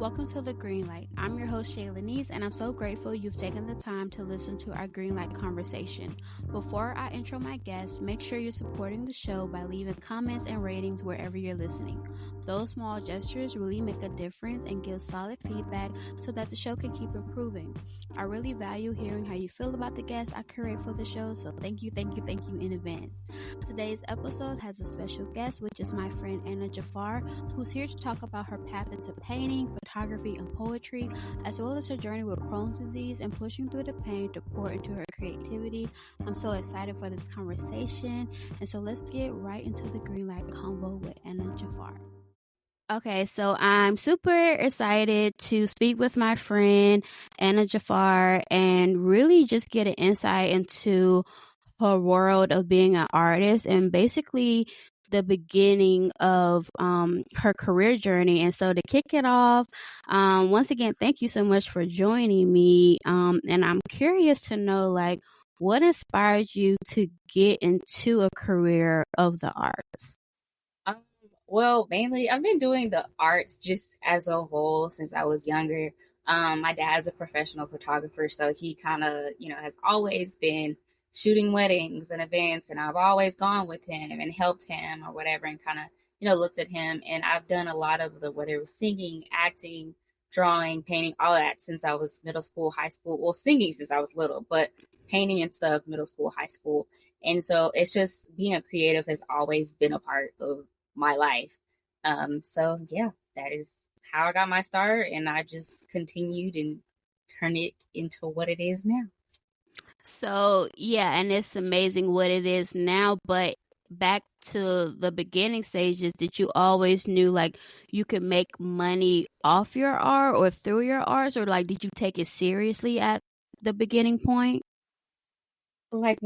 Welcome to The Green Light. I'm your host, Shaylanese, and I'm so grateful you've taken the time to listen to our Green Light conversation. Before I intro my guests, make sure you're supporting the show by leaving comments and ratings wherever you're listening. Those small gestures really make a difference and give solid feedback so that the show can keep improving. I really value hearing how you feel about the guests I curate for the show, so thank you in advance. Today's episode has a special guest, which is my friend Ana Jaffar, who's here to talk about her path into painting, photography, and poetry, as well as her journey with Crohn's disease and pushing through the pain to pour into her creativity. I'm so excited for this conversation, and so let's get right into the Green Light convo with Ana Jaffar. Okay, so I'm super excited to speak with my friend Ana Jaffar and really just get an insight into her world of being an artist and basically the beginning of her career journey. And so to kick it off, once again, thank you so much for joining me. And I'm curious to know, like, what inspired you to get into a career of the arts? Well, mainly I've been doing the arts just as a whole since I was younger. My dad's a professional photographer, so he kind of, has always been shooting weddings and events, and I've always gone with him and helped him or whatever, and kind of, looked at him. And I've done a lot of whether it was singing, acting, drawing, painting, all that since I was middle school, high school. Well, singing since I was little, but painting and stuff, middle school, high school. And so it's just being a creative has always been a part of my life. So yeah, that is how I got my start, and I just continued and turned it into what it is now. So yeah, and it's amazing what it is now, but back to the beginning stages, did you always knew like you could make money off your art or through your arts, or like did you take it seriously at the beginning point? Like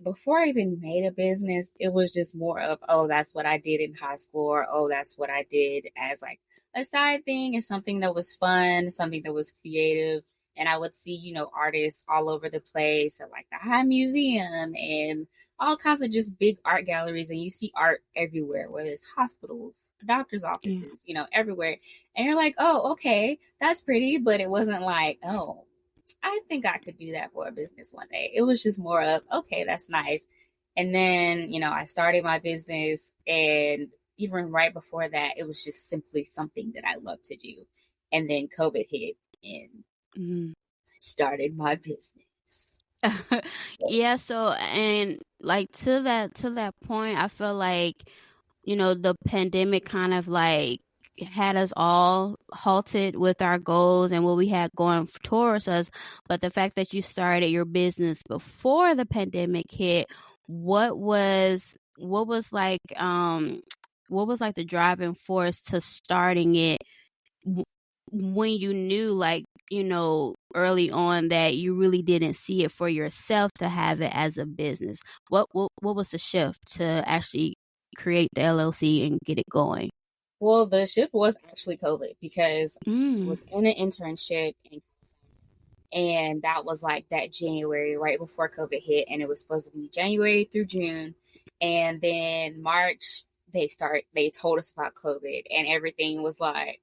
before I even made a business, it was just more of, oh, that's what I did in high school, or oh, that's what I did as like a side thing and something that was fun, something that was creative. And I would see, artists all over the place at like the High Museum and all kinds of just big art galleries. And you see art everywhere, whether it's hospitals, doctor's offices, everywhere. And you're like, oh, okay, that's pretty. But it wasn't like, oh, I think I could do that for a business one day. It was just more of, okay, that's nice. And then, I started my business, and even right before that, it was just simply something that I love to do. And then COVID hit, and I started my business. Yeah, so and like to that point, I feel like, the pandemic kind of like had us all halted with our goals and what we had going towards us. But the fact that you started your business before the pandemic hit, what was like what was like the driving force to starting it when you knew, like, early on that you really didn't see it for yourself to have it as a business? What was the shift to actually create the LLC and get it going? Well, the shift was actually COVID, because I was in an internship, and that was like that January right before COVID hit, and it was supposed to be January through June, and then March they told us about COVID, and everything was like,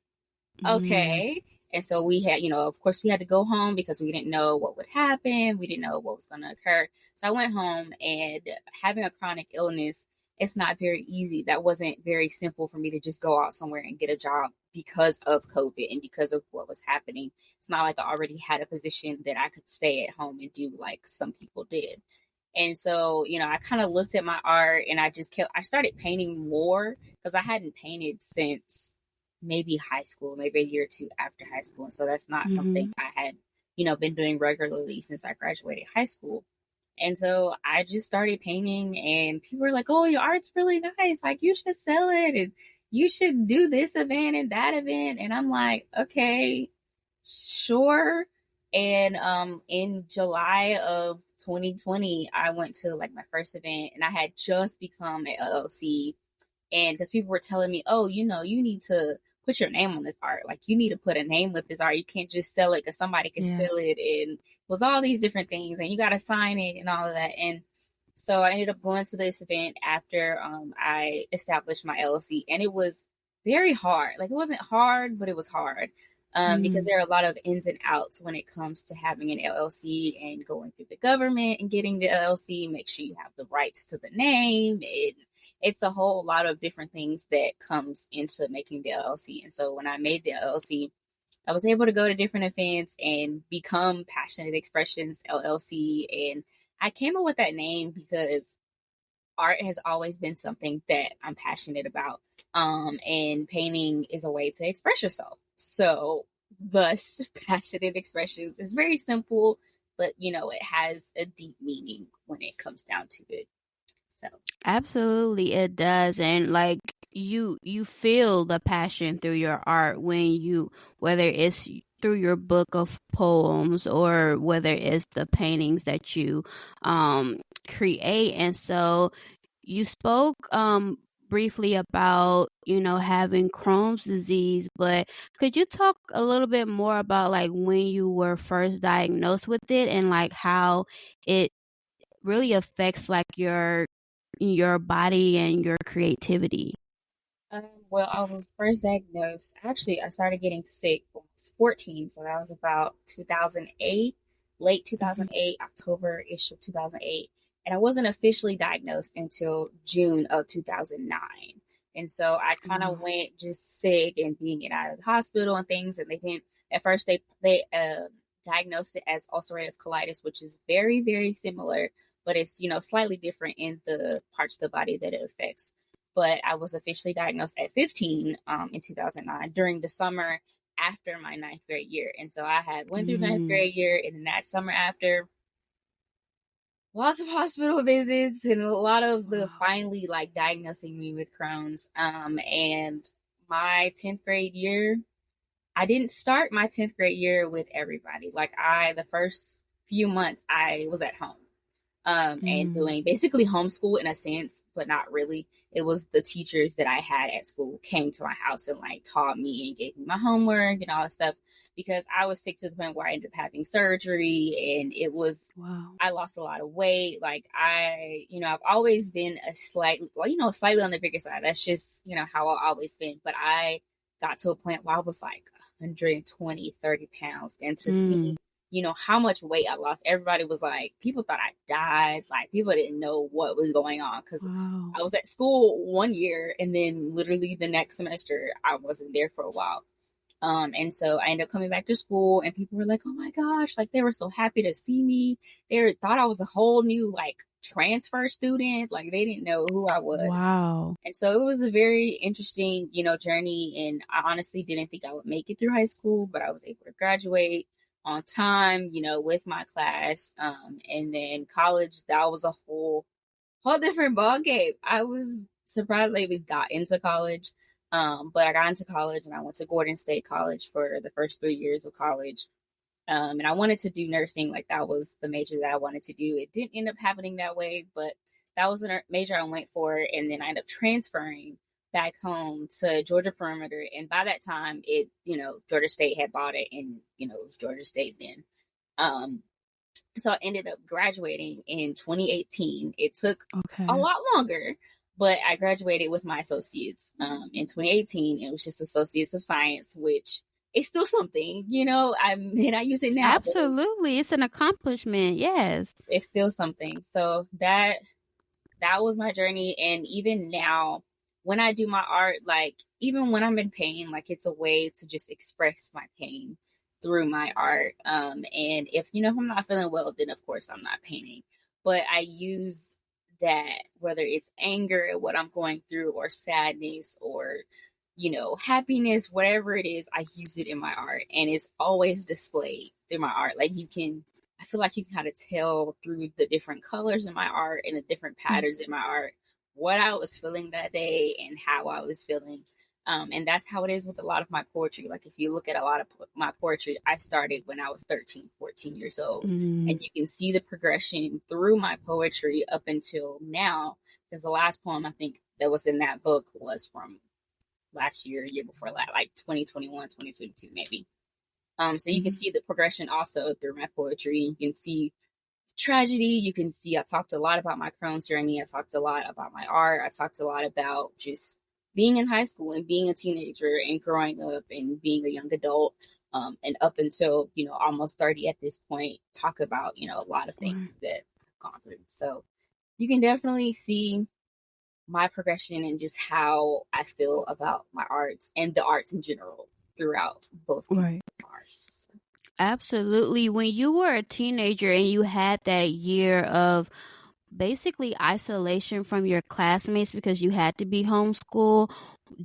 okay. And so we had, of course we had to go home because we didn't know what would happen. We didn't know what was going to occur. So I went home, and having a chronic illness, it's not very easy. That wasn't very simple for me to just go out somewhere and get a job because of COVID and because of what was happening. It's not like I already had a position that I could stay at home and do like some people did. And so, I kind of looked at my art, and I started painting more because I hadn't painted since maybe high school, maybe a year or two after high school. And so that's not something I had, been doing regularly since I graduated high school. And so I just started painting, and people were like, oh, your art's really nice. Like, you should sell it, and you should do this event and that event. And I'm like, okay, sure. And in July of 2020, I went to like my first event, and I had just become an LLC. And because people were telling me, oh, you need to put your name on this art. Like, you need to put a name with this art. You can't just sell it because somebody can steal it. And it was all these different things, and you got to sign it and all of that. And so I ended up going to this event after I established my LLC, and it was very hard. Like, it wasn't hard, but it was hard. because there are a lot of ins and outs when it comes to having an LLC and going through the government and getting the LLC. Make sure you have the rights to the name. It's a whole lot of different things that comes into making the LLC. And so when I made the LLC, I was able to go to different events and become Passionate Expressions LLC. And I came up with that name because art has always been something that I'm passionate about. And painting is a way to express yourself. So, thus, Passionate Expressions is very simple, but it has a deep meaning when it comes down to it. So, absolutely, it does, and like you feel the passion through your art whether it's through your book of poems or whether it's the paintings that you create. And so you spoke briefly about having Crohn's disease, but could you talk a little bit more about like when you were first diagnosed with it and like how it really affects like your body and your creativity? well, I was first diagnosed. Actually, I started getting sick when I was 14, so that was about 2008, late Mm-hmm. 2008, October-ish of 2008. And I wasn't officially diagnosed until June of 2009. And so I kind of Wow. went just sick and being in out of the hospital and things. And they didn't, at first, they diagnosed it as ulcerative colitis, which is very, very similar, but it's, slightly different in the parts of the body that it affects. But I was officially diagnosed at 15 in 2009 during the summer after my ninth grade year. And so I had went through ninth Mm. grade year, and then that summer after, lots of hospital visits and a lot of the Wow. finally like diagnosing me with Crohn's. And my 10th grade year, I didn't start my 10th grade year with everybody. Like the first few months I was at home and Mm. doing basically homeschool in a sense, but not really. It was the teachers that I had at school came to my house and like taught me and gave me my homework and all that stuff because I was sick to the point where I ended up having surgery and Wow. I lost a lot of weight. Like I've always been slightly on the bigger side. That's just, how I've always been. But I got to a point where I was like 120, 30 pounds. And to Mm. see how much weight I lost. Everybody was like, people thought I died. Like, people didn't know what was going on because Wow. I was at school 1 year and then literally the next semester I wasn't there for a while. And so I ended up coming back to school and people were like, oh my gosh, like they were so happy to see me. Thought I was a whole new like transfer student. Like they didn't know who I was. Wow. And so it was a very interesting, journey. And I honestly didn't think I would make it through high school, but I was able to graduate on time, with my class. And then college, that was a whole different ball game. I was surprised I even got into college. But I got into college and I went to Gordon State College for the first 3 years of college. And I wanted to do nursing, like that was the major that I wanted to do. It didn't end up happening that way, but that was the major I went for. And then I ended up transferring back home to Georgia Perimeter. And by that time, Georgia State had bought it, and it was Georgia State then. Um, so I ended up graduating in 2018. It took a Okay. lot longer, but I graduated with my associates in 2018. It was just Associates of Science, which is still something, I use it now, but Absolutely. It's an accomplishment. Yes. it's still something. So that was my journey. And even now, when I do my art, like even when I'm in pain, like it's a way to just express my pain through my art. And if I'm not feeling well, then of course I'm not painting. But I use that, whether it's anger at what I'm going through, or sadness, or happiness, whatever it is, I use it in my art, and it's always displayed through my art. Like I feel like you can kind of tell through the different colors in my art and the different Mm. patterns in my art what I was feeling that day and how I was feeling. And that's how it is with a lot of my poetry. Like if you look at a lot of my poetry, I started when I was 13, 14 years old. Mm. And you can see the progression through my poetry up until now. Because the last poem I think that was in that book was from last year before last, like 2021, 2022, maybe. So you can Mm. see the progression also through my poetry. You can see tragedy. You can see I talked a lot about my Crohn's journey. I talked a lot about my art. I talked a lot about just being in high school and being a teenager and growing up and being a young adult. and up until, almost 30 at this point, talk about, a lot of things that I've gone through. So you can definitely see my progression and just how I feel about my arts and the arts in general throughout both pieces of arts. So. Absolutely. When you were a teenager and you had that year of basically isolation from your classmates because you had to be homeschooled,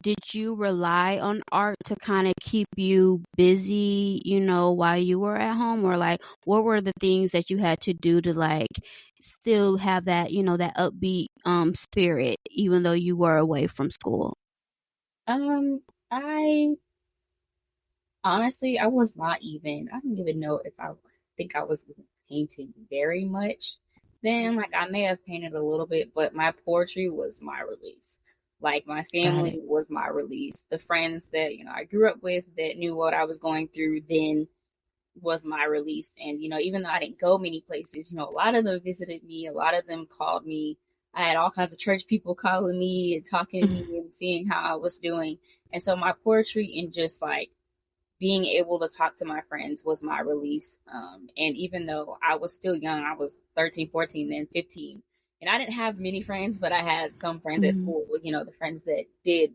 did you rely on art to kind of keep you busy, while you were at home? Or like, what were the things that you had to do to like still have that, that upbeat spirit, even though you were away from school? I honestly, I was not even, I don't even know if I think I was painting very much then. Like, I may have painted a little bit, but my poetry was my release. Like, my family was my release. The friends that, I grew up with that knew what I was going through then was my release. And, even though I didn't go many places, a lot of them visited me, a lot of them called me. I had all kinds of church people calling me and talking to me and seeing how I was doing. And so my poetry and just like being able to talk to my friends was my release. And even though I was still young, I was 13, 14, then 15. And I didn't have many friends, but I had some friends at school, the friends that did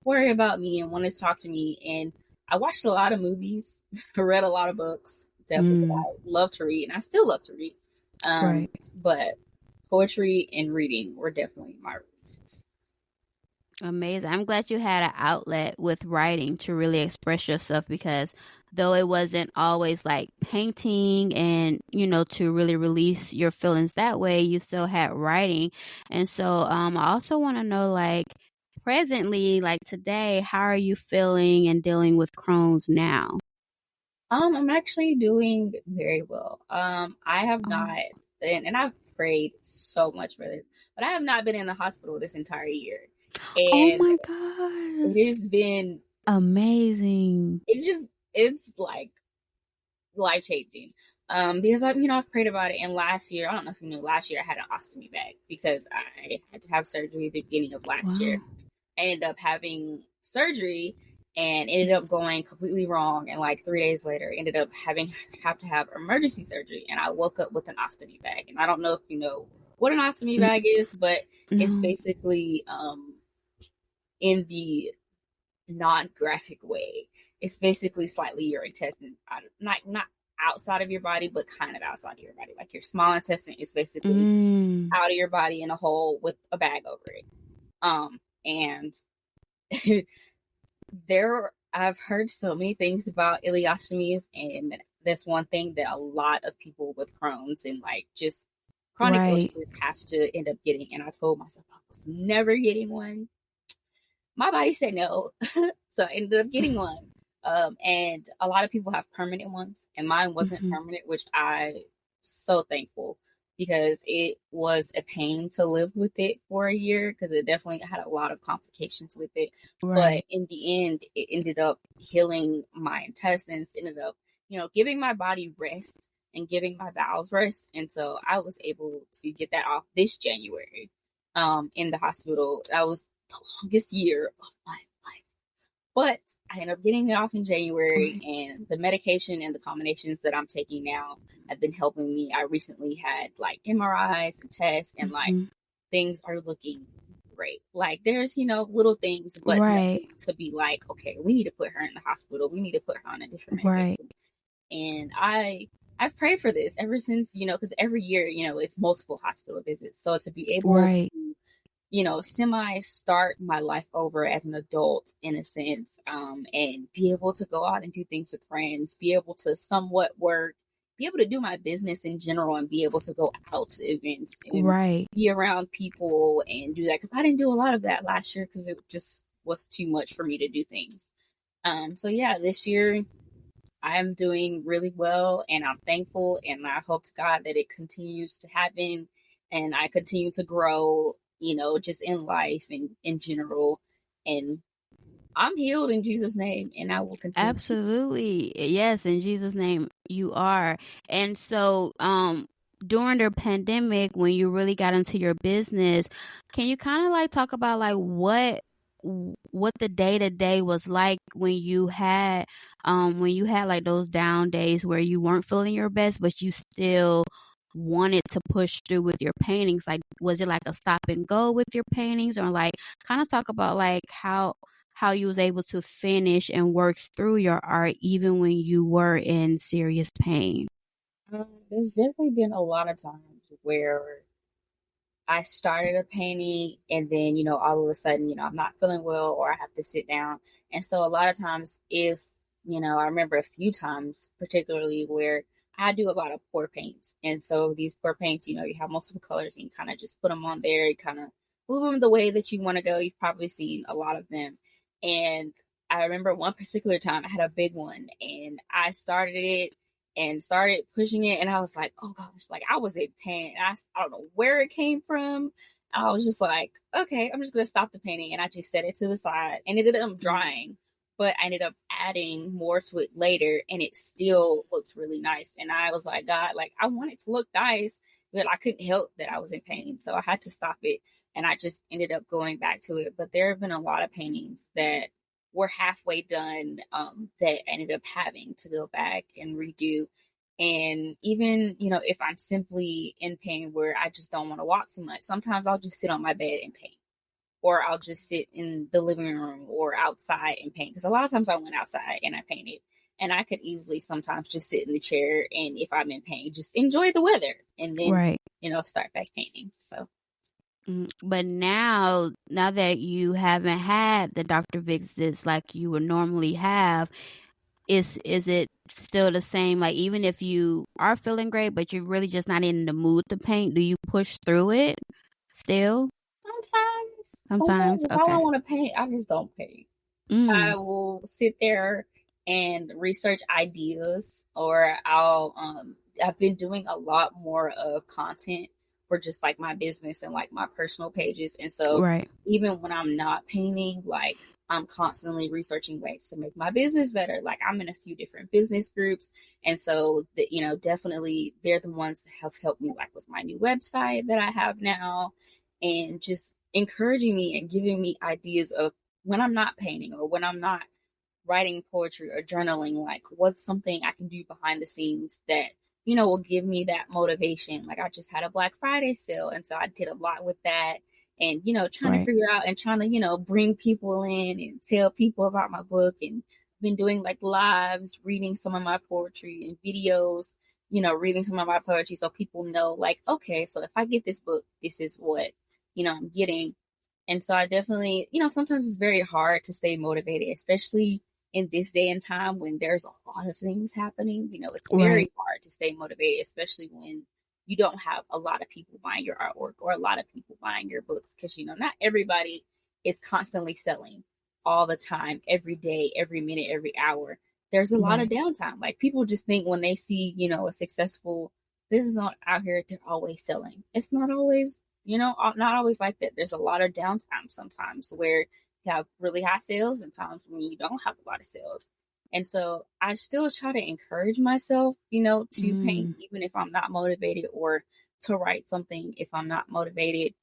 worry about me and wanted to talk to me. And I watched a lot of movies, read a lot of books. Definitely, I love to read, and I still love to read. But poetry and reading were definitely my releases. Amazing. I'm glad you had an outlet with writing to really express yourself, because though it wasn't always like painting and, to really release your feelings that way, you still had writing. And so I also want to know, like, presently, like today, how are you feeling and dealing with Crohn's now? I'm actually doing very well. I have not, and I've prayed so much for this, but I have not been in the hospital this entire year. Oh And my it gosh. has been amazing. It's like life changing. Because I've prayed about it. And last year, I don't know if you knew, last year I had an ostomy bag because I had to have surgery at the beginning of last year. I ended up having surgery and ended up going completely wrong. And like 3 days later, ended up have to have emergency surgery. And I woke up with an ostomy bag. And I don't know if you know what an ostomy bag is, but it's basically in the non-graphic way, it's basically slightly your intestines not outside of your body, but kind of outside of your body. Like your small intestine is basically out of your body in a hole with a bag over it. And I've heard so many things about ileostomies, and that's one thing that a lot of people with Crohn's and like just chronic illnesses have to end up getting. And I told myself I was never getting one. My body said no. So I ended up getting one. And a lot of people have permanent ones, and mine wasn't permanent, which I so thankful, because it was a pain to live with it for a year, because it definitely had a lot of complications with it. But in the end, it ended up healing my intestines, ended up, giving my body rest and giving my bowels rest. And so I was able to get that off this January in the hospital. That was the longest year of my life. But I ended up getting it off in January, and the medication and the combinations that I'm taking now have been helping me. I recently had like MRIs and tests, and like things are looking great. Like there's, little things, but nothing to be like, okay, we need to put her in the hospital. We need to put her on a different medication. And I've prayed for this ever since, because every year, it's multiple hospital visits. So to be able to semi start my life over as an adult in a sense, and be able to go out and do things with friends, be able to somewhat work, be able to do my business in general, and be able to go out to events and be around people and do that. Because I didn't do a lot of that last year because it just was too much for me to do things. So yeah, this year I'm doing really well, and I'm thankful, and I hope to God that it continues to happen and I continue to grow, just in life and in general. And I'm healed in Jesus' name, and I will continue. Absolutely. Yes, in Jesus' name you are. And so during the pandemic, when you really got into your business, can you kind of like talk about like what what the day to day was like when you had like those down days where you weren't feeling your best, but you still wanted to push through with your paintings. Like, was it like a stop and go with your paintings, or like kind of talk about like how you was able to finish and work through your art even when you were in serious pain? There's definitely been a lot of times where I started a painting and then, all of a sudden, I'm not feeling well or I have to sit down. And so a lot of times I remember a few times particularly where I do a lot of pour paints. And so these pour paints, you have multiple colors and you kind of just put them on there. You kind of move them the way that you want to go. You've probably seen a lot of them. And I remember one particular time I had a big one and I started it and started pushing it. And I was like, oh gosh, like I was in pain. I don't know where it came from. I was just like, okay, I'm just going to stop the painting. And I just set it to the side and it ended up drying, but I ended up adding more to it later and it still looks really nice. And I was like, God, like I want it to look nice, but I couldn't help that I was in pain. So I had to stop it and I just ended up going back to it. But there have been a lot of paintings that were halfway done that I ended up having to go back and redo. And even, if I'm simply in pain where I just don't want to walk too much, sometimes I'll just sit on my bed and paint, or I'll just sit in the living room or outside and paint. Because a lot of times I went outside and I painted, and I could easily sometimes just sit in the chair and if I'm in pain, just enjoy the weather and then, Right. Start back painting. So. But now that you haven't had the doctor visits like you would normally have, is it still the same? Like, even if you are feeling great, but you're really just not in the mood to paint, do you push through it still? Sometimes if I Okay. don't want to paint, I just don't paint. I will sit there and research ideas, or I've been doing a lot more of content for just like my business and like my personal pages. And so Right. even when I'm not painting, like I'm constantly researching ways to make my business better. Like I'm in a few different business groups. And so definitely they're the ones that have helped me like with my new website that I have now, and just encouraging me and giving me ideas of when I'm not painting or when I'm not writing poetry or journaling, like what's something I can do behind the scenes that, will give me that motivation. Like I just had a Black Friday sale. And so I did a lot with that and, trying to figure out and trying to, bring people in and tell people about my book, and been doing like lives, reading some of my poetry and videos, reading some of my poetry so people know like, okay, so if I get this book, this is what, I'm getting. And so I definitely, sometimes it's very hard to stay motivated, especially in this day and time when there's a lot of things happening. It's very hard to stay motivated, especially when you don't have a lot of people buying your artwork or a lot of people buying your books, because, not everybody is constantly selling all the time, every day, every minute, every hour. There's a lot of downtime. Like people just think when they see, a successful business out here, they're always selling. It's not always not always like that. There's a lot of downtime sometimes where you have really high sales and times when you don't have a lot of sales. And so I still try to encourage myself, to paint, even if I'm not motivated, or to write something if I'm not motivated.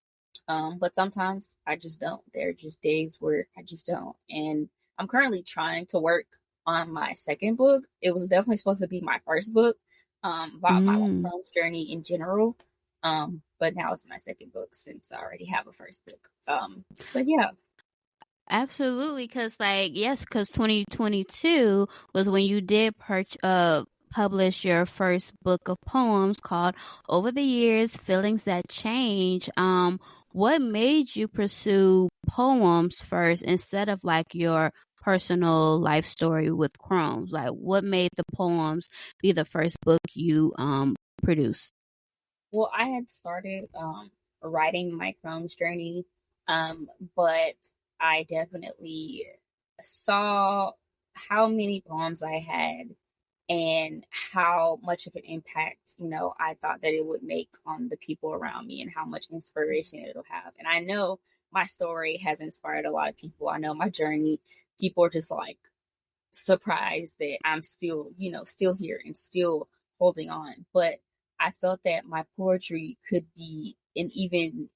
But sometimes I just don't. There are just days where I just don't. And I'm currently trying to work on my second book. It was definitely supposed to be my first book, about my Crohn's journey in general. But now it's my second book since I already have a first book. But yeah. Absolutely, because 2022 was when you did publish your first book of poems called Over the Years, Feelings That Change. What made you pursue poems first instead of like your personal life story with Crohn's? Like, what made the poems be the first book you produced? Well, I had started writing my Crohn's journey, but I definitely saw how many poems I had and how much of an impact, I thought that it would make on the people around me and how much inspiration it'll have. And I know my story has inspired a lot of people. I know my journey, people are just like surprised that I'm still, still here and still holding on. But I felt that my poetry could be an even,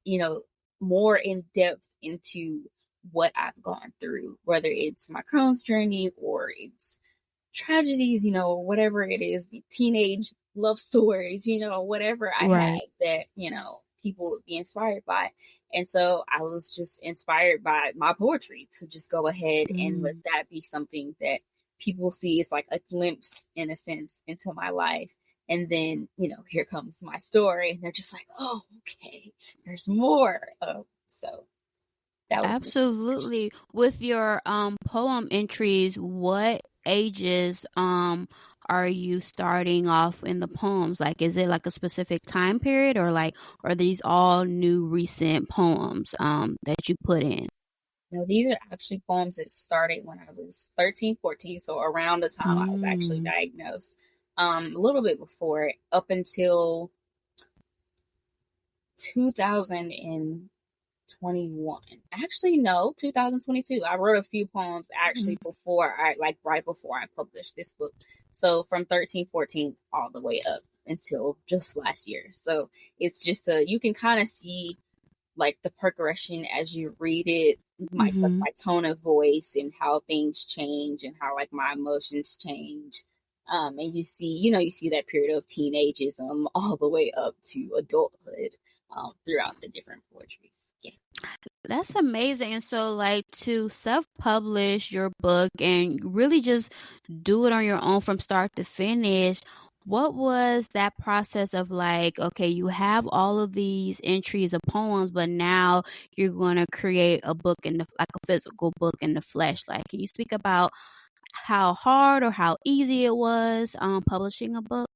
more in depth into what I've gone through, whether it's my Crohn's journey or it's tragedies, whatever it is, the teenage love stories, whatever I had that, people would be inspired by. And so I was just inspired by my poetry to just go ahead and let that be something that people see as like a glimpse, in a sense, into my life. And then, here comes my story. And they're just like, oh, okay, there's more. So that was absolutely. With your poem entries, what ages are you starting off in the poems? Like, is it like a specific time period, or like are these all new recent poems that you put in? No, these are actually poems that started when I was 13, 14. So around the time I was actually diagnosed. A little bit before, up until 2021. Actually, no, 2022. I wrote a few poems actually right before I published this book. So from 13, 14, all the way up until just last year. So it's just you can kind of see like the progression as you read it, my tone of voice and how things change and how like my emotions change. And you see that period of teenageism all the way up to adulthood throughout the different poetries. Yeah. That's amazing. And so, like, to self-publish your book and really just do it on your own from start to finish, what was that process of like, okay, you have all of these entries of poems, but now you're going to create a book like a physical book in the flesh? Like, can you speak about how hard or how easy it was publishing a book?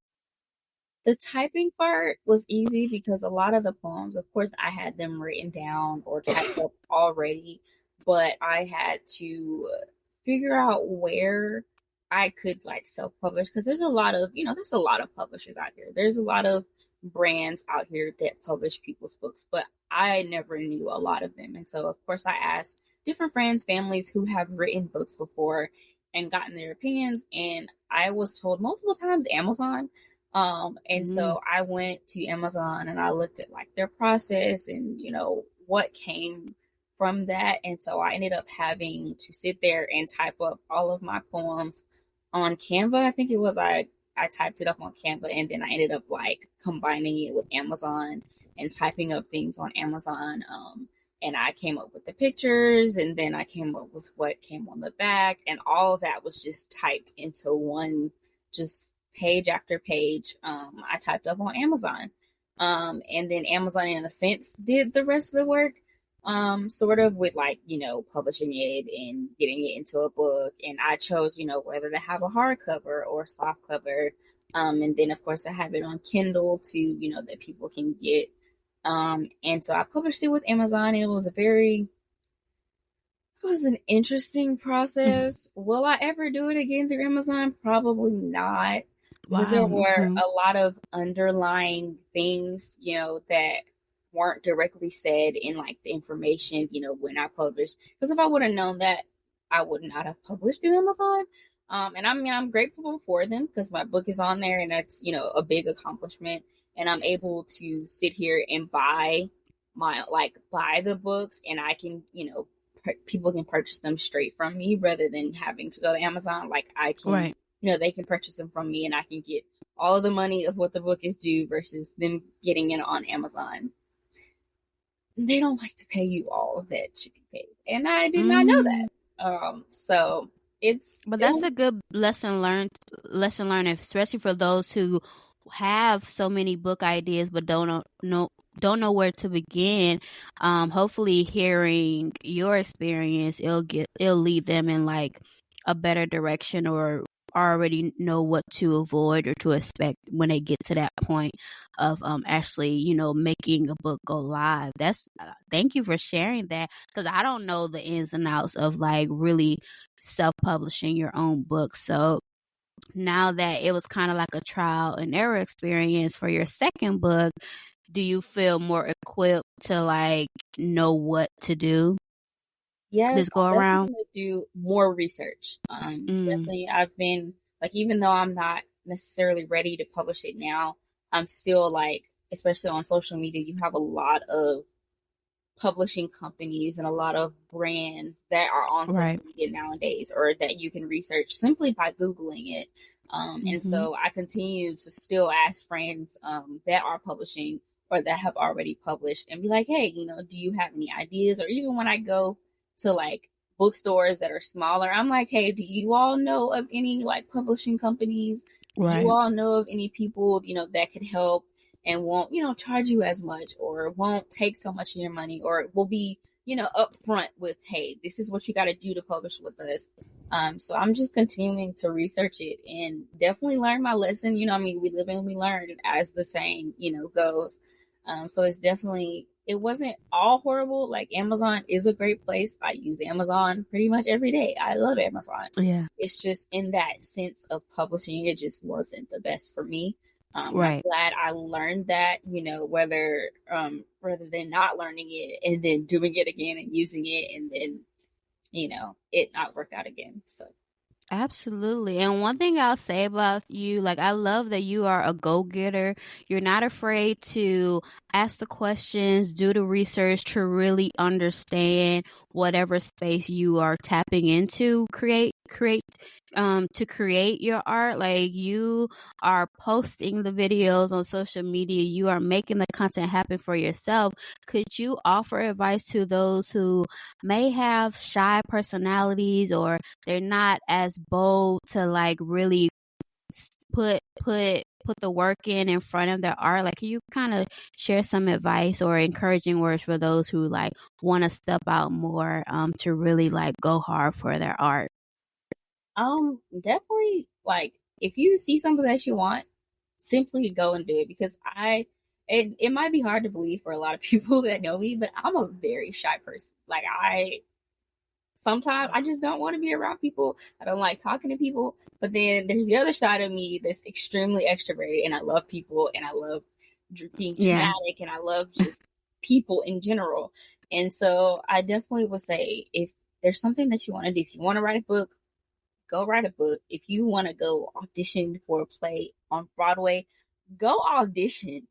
The typing part was easy because a lot of the poems, of course, I had them written down or typed up already, but I had to figure out where I could like self-publish, because there's a lot of, there's a lot of publishers out here. There's a lot of brands out here that publish people's books, but I never knew a lot of them. And so, of course, I asked different friends, families who have written books before and gotten their opinions. And I was told multiple times Amazon. And so I went to Amazon and I looked at like their process and, what came from that. And so I ended up having to sit there and type up all of my poems on Canva. I think it was, I typed it up on Canva, and then I ended up like combining it with Amazon and typing up things on Amazon. And I came up with the pictures, and then I came up with what came on the back, and all of that was just typed into one, just page after page. I typed up on Amazon. And then Amazon, in a sense, did the rest of the work, sort of with like, publishing it and getting it into a book. And I chose, whether to have a hardcover or soft cover. And then, of course, I have it on Kindle too, that people can get. And so I published it with Amazon. It was an interesting process. Will I ever do it again through Amazon? Probably not. Because there were a lot of underlying things, that weren't directly said in like the information, when I published. Because if I would have known that, I would not have published through Amazon. And I'm grateful for them because my book is on there, and that's, a big accomplishment. And I'm able to sit here and buy the books, and I can, people can purchase them straight from me rather than having to go to Amazon. Like I can, they can purchase them from me, and I can get all of the money of what the book is due versus them getting it on Amazon. They don't like to pay you all of that should be paid. And I did not know that. So that's a good lesson learned, especially for those who have so many book ideas but don't know where to begin. Hopefully hearing your experience, it'll lead them in like a better direction, or already know what to avoid or to expect when they get to that point of actually making a book go live. Thank you for sharing that, because I don't know the ins and outs of like really self-publishing your own book. So now that it was kind of like a trial and error experience for your second book, do you feel more equipped to like know what to do? Yes, go I'm around. definitely going to do more research. Definitely, I've been like, even though I'm not necessarily ready to publish it now, I'm still like, especially on social media, you have a lot of publishing companies and a lot of brands that are on social media nowadays, or that you can research simply by Googling it. And so I continue to still ask friends that are publishing or that have already published and be like, hey, do you have any ideas? Or even when I go to like bookstores that are smaller, I'm like, hey, do you all know of any like publishing companies? Do you all know of any people, that could help and won't, charge you as much, or won't take so much of your money, or will be, upfront with, hey, this is what you got to do to publish with us. So I'm just continuing to research it and definitely learn my lesson. We live and we learn, as the saying, goes. So it wasn't all horrible. Like, Amazon is a great place. I use Amazon pretty much every day. I love Amazon. Yeah. It's just in that sense of publishing, it just wasn't the best for me. I'm glad I learned that, whether rather than not learning it and then doing it again and using it and then, it not work out again. So. Absolutely. And one thing I'll say about you, like, I love that you are a go-getter. You're not afraid to ask the questions, do the research to really understand whatever space you are tapping into, to create your art. Like, you are posting the videos on social media, you are making the content happen for yourself. Could you offer advice to those who may have shy personalities, or they're not as bold to like really put the work in front of their art? Like, can you kind of share some advice or encouraging words for those who like want to step out more to really like go hard for their art? Definitely, like, if you see something that you want, simply go and do it, because it might be hard to believe for a lot of people that know me, but I'm a very shy person. Like, sometimes I just don't want to be around people. I don't like talking to people. But then there's the other side of me that's extremely extroverted, and I love people, and I love being dramatic, and I love just people in general. And so I definitely would say, if there's something that you want to do, if you want to write a book, go write a book. If you want to go audition for a play on Broadway, go audition.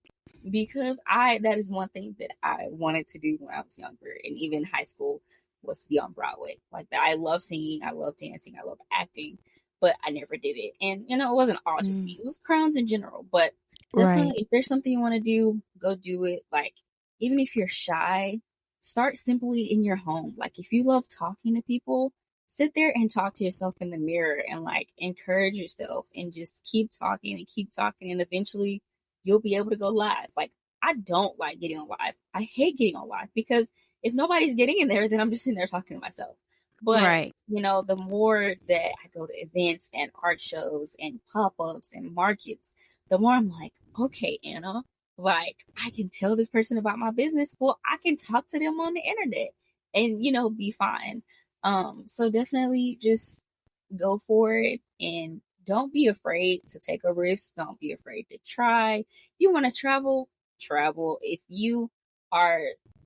Because that is one thing that I wanted to do when I was younger, and even high school, was to be on Broadway. Like that. I love singing, I love dancing, I love acting, but I never did it. And it wasn't all just me. It was crowns in general. But definitely, if there's something you want to do, go do it. Like, even if you're shy, start simply in your home. Like, if you love talking to people, sit there and talk to yourself in the mirror and like encourage yourself and just keep talking, and eventually you'll be able to go live. Like, I don't like getting on live. I hate getting on live, because if nobody's getting in there, then I'm just sitting there talking to myself. But, the more that I go to events and art shows and pop-ups and markets, the more I'm like, okay, Anna, like, I can tell this person about my business. Well, I can talk to them on the internet and, be fine. So definitely just go for it, and don't be afraid to take a risk. Don't be afraid to try. If you want to travel. If you are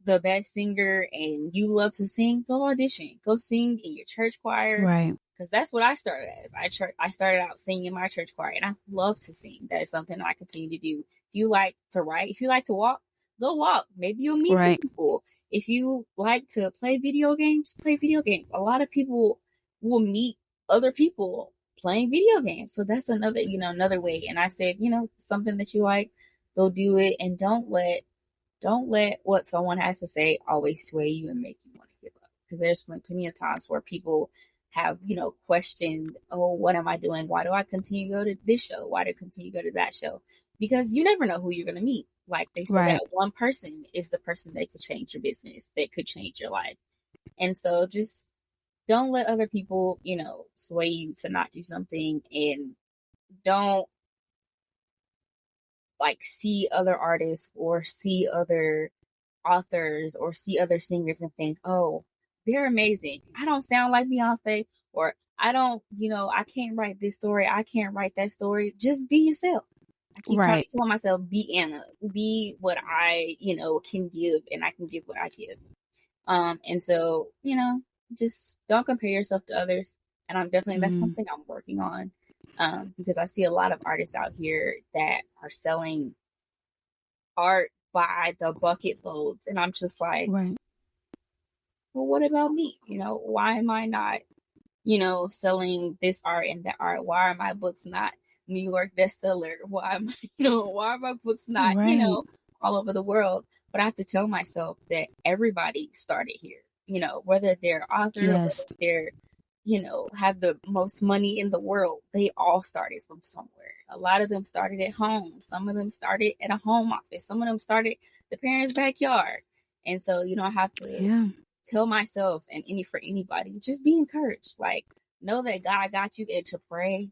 the best singer and you love to sing, go audition. Go sing in your church choir. Right. Because that's what I started as. I started out singing in my church choir, and I love to sing. That is something I continue to do. If you like to write, if you like to walk, go walk. Maybe you'll meet some people. If you like to play video games, play video games. A lot of people will meet other people playing video games. So that's another way. And I said, something that you like, go do it, and don't let what someone has to say always sway you and make you want to give up. Because there's been plenty of times where people have, questioned, oh, what am I doing? Why do I continue to go to this show? Why do I continue to go to that show? Because you never know who you're going to meet. Like they said, that one person is the person that could change your business, that could change your life. And so just don't let other people, sway you to not do something, and don't like see other artists or see other authors or see other singers and think, oh, they're amazing. I don't sound like Beyonce, or I don't, I can't write this story. I can't write that story. Just be yourself. I keep trying to tell myself, be Anna, be what I, can give, and I can give what I give. And so, just don't compare yourself to others. And I'm definitely, that's something I'm working on. Because I see a lot of artists out here that are selling art by the bucket loads. And I'm just like, well, what about me? Why am I not, selling this art and that art? Why are my books not New York bestseller? Why am why are my books not, Right. all over the world? But I have to tell myself that everybody started here, whether they're author, whether Yes. they're, have the most money in the world, they all started from somewhere. A lot of them started at home. Some of them started at a home office. Some of them started the parents' backyard. And so, I have to Yeah. tell myself and for anybody, just be encouraged. Like, know that God got you, and to pray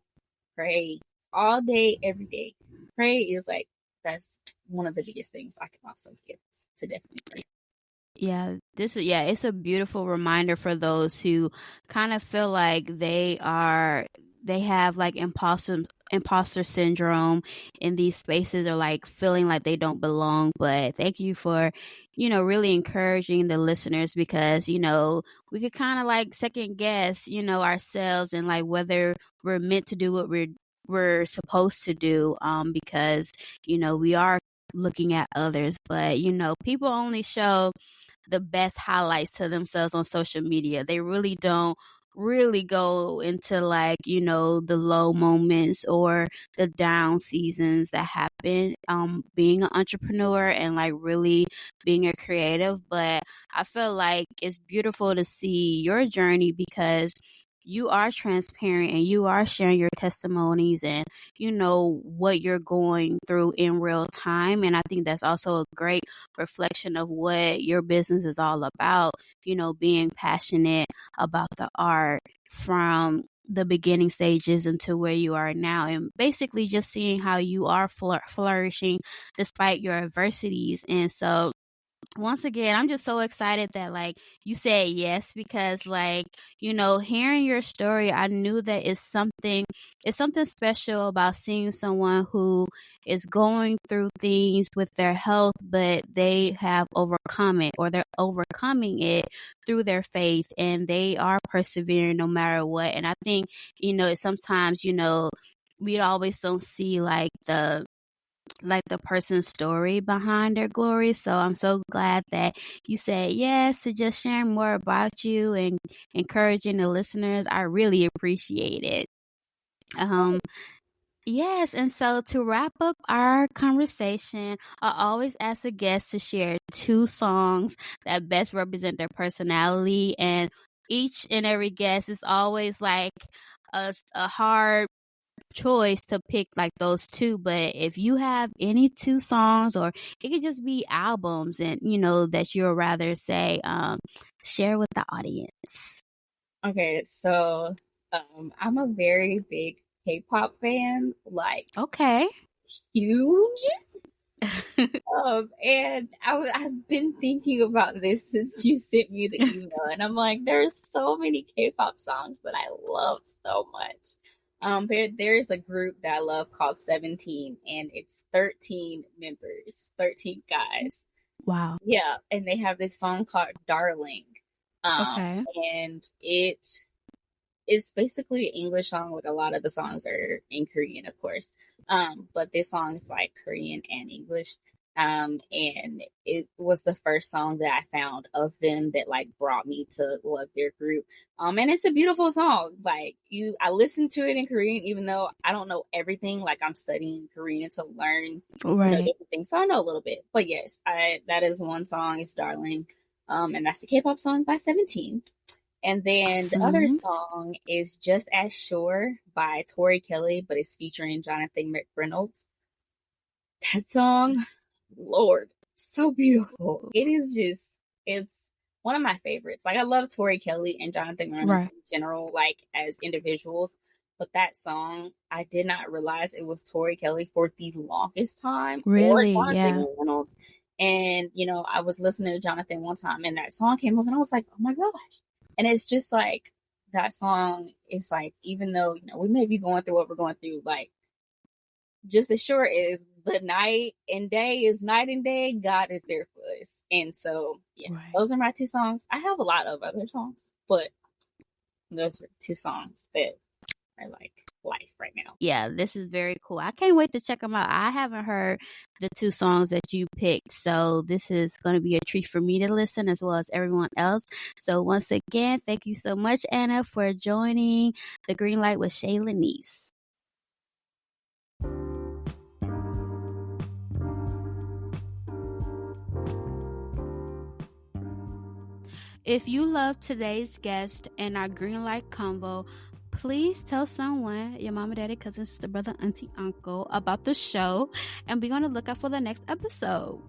all day, every day. Pray is like, that's one of the biggest things I can also give, to definitely pray. Yeah, it's a beautiful reminder for those who kind of feel like they have like imposter syndrome in these spaces, or like feeling like they don't belong. But thank you for, really encouraging the listeners, because, we could kind of like second guess, ourselves, and like whether we're meant to do what we're supposed to do, because, we are looking at others, but, people only show the best highlights to themselves on social media. They really don't really go into like, the low moments or the down seasons that happen being an entrepreneur and like really being a creative. But I feel like it's beautiful to see your journey, because you are transparent and you are sharing your testimonies and what you're going through in real time. And I think that's also a great reflection of what your business is all about, being passionate about the art from the beginning stages into where you are now, and basically just seeing how you are flourishing despite your adversities. And so once again, I'm just so excited that like you said yes, because like, hearing your story, I knew that it's something special about seeing someone who is going through things with their health, but they have overcome it, or they're overcoming it through their faith, and they are persevering no matter what. And I think, it's sometimes, we always don't see like the person's story behind their glory. So I'm so glad that you said yes to just sharing more about you and encouraging the listeners. I really appreciate it. Yes, and so to wrap up our conversation, I always ask a guest to share 2 songs that best represent their personality, and each and every guest is always like a hard choice to pick like those 2. But if you have any 2 songs, or it could just be albums, and that you'll rather say, share with the audience. Okay, so I'm a very big K-pop fan, like Okay. huge. And I've been thinking about this since you sent me the email, and I'm like, there's so many K-pop songs that I love so much. There's a group that I love called 17, and it's 13 members, 13 guys. Wow. Yeah, and they have this song called Darling. Okay. And it's basically an English song. Like, a lot of the songs are in Korean, of course. But this song is like Korean and English. And it was the first song that I found of them that like brought me to love their group. And it's a beautiful song. Like, I listened to it in Korean, even though I don't know everything. Like, I'm studying Korean to learn, Right. different things. So I know a little bit. But yes, that is one song. It's Darling. And that's the K-pop song by 17. And then the other song is Just As Sure by Tori Kelly, but it's featuring Jonathan McReynolds. That song, Lord, so beautiful. It's one of my favorites. Like, I love Tori Kelly and Jonathan McReynolds in general, like as individuals. But that song, I did not realize it was Tori Kelly for the longest time. Really? Or Jonathan Yeah. McReynolds. And, I was listening to Jonathan one time, and that song came up, and I was like, oh my gosh. And it's just like, that song is like, even though, we may be going through what we're going through, like, just as sure as the night and day is night and day, God is there for us. And so, yes, Those are my 2 songs. I have a lot of other songs, but those are 2 songs that are like life right now. Yeah, this is very cool. I can't wait to check them out. I haven't heard the 2 songs that you picked, so this is going to be a treat for me to listen as well as everyone else. So once again, thank you so much, Anna, for joining the Green Light with Shaylanice. If you love today's guest and our Green Light Convo, please tell someone, your mama, daddy, cousin, sister, brother, auntie, uncle, about the show, and be on the lookout for the next episode.